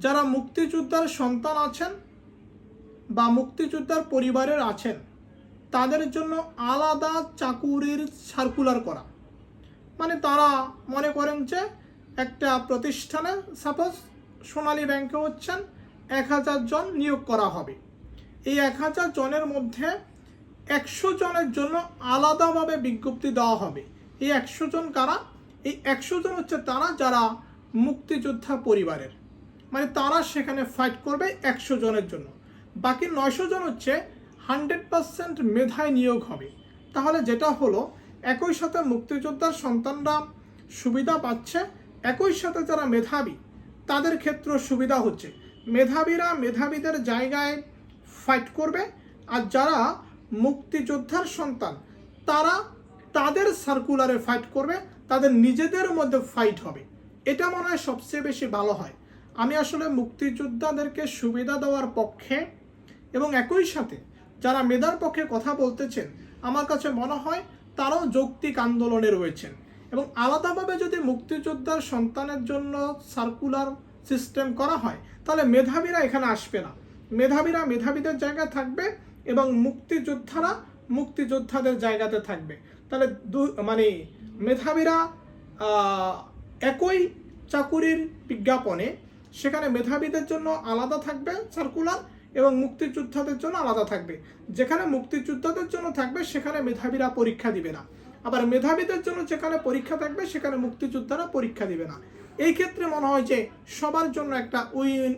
যারা মুক্তিযোদ্ধার সন্তান আছেন বা মুক্তিযোদ্ধার পরিবারের আছেন তাদের জন্য আলাদা চাকুরির সার্কুলার করা। মানে তারা মনে করেন যে একটা প্রতিষ্ঠানে সাপোজ সোনালী ব্যাংকে হচ্ছেন 1000 জন নিয়োগ করা হবে। এই 1000 জনের মধ্যে 100 জনের জন্য আলাদাভাবে বিজ্ঞপ্তি দেওয়া হবে। এই 100 জন কারা? এই 100 জন হচ্ছে তারা যারা মুক্তিযোদ্ধা পরিবারের, মানে তারা সেখানে ফাইট করবে 100 জনের জন্য। বাকি 900 জন হচ্ছে 100% মেধায় নিয়োগ হবে। তাহলে যেটা হলো একই সাথে মুক্তিযোদ্ধার সন্তানরা সুবিধা পাচ্ছে, একই সাথে যারা মেধাবী তাদের ক্ষেত্রে সুবিধা হচ্ছে। মেধাবীরা মেধাবীদের জায়গায় ফাইট করবে, আর যারা মুক্তিযোদ্ধার সন্তান তারা তাদের সার্কুলারে ফাইট করবে, তাদের নিজেদের মধ্যে ফাইট হবে। এটা মনে হয় সবচেয়ে বেশি ভালো হয়। আমি আসলে মুক্তিযোদ্ধাদেরকে সুবিধা দেওয়ার পক্ষে, এবং একই সাথে যারা মেধার পক্ষে কথা বলতেছেন আমার কাছে মনে হয় তারাও যৌক্তিক আন্দোলনে রয়েছেন। এবং আলাদাভাবে যদি মুক্তিযোদ্ধার সন্তানের জন্য সার্কুলার সিস্টেম করা হয় তাহলে মেধাবীরা এখানে আসবে না, মেধাবীরা মেধাবীদের জায়গায় থাকবে এবং মুক্তিযোদ্ধারা মুক্তিযোদ্ধাদের জায়গাতে থাকবে। তাহলে মানে মেধাবীরা একই চাকুরির বিজ্ঞাপনে সেখানে মেধাবীদের জন্য আলাদা থাকবে সার্কুলার এবং মুক্তিযোদ্ধাদের জন্য আলাদা থাকবে। যেখানে মুক্তিযোদ্ধাদের জন্য থাকবে সেখানে মেধাবীরা পরীক্ষা দিবে না, আবার মেধাবীদের জন্য যেখানে পরীক্ষা থাকবে সেখানে মুক্তিযোদ্ধারা পরীক্ষা দিবে না। এই ক্ষেত্রে মনে হয় যে সবার জন্য একটা উইন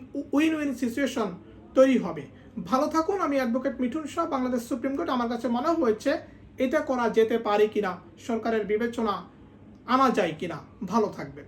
উইন সিচুয়েশন তৈরি হবে। ভালো থাকুন। আমি advocate Mithun Shah, Bangladesh supreme court. আমার কাছে মনে হয়েছে এটা করা যেতে পারে কিনা, সরকারের বিবেচনা আনা যায় কিনা। ভালো থাকবেন।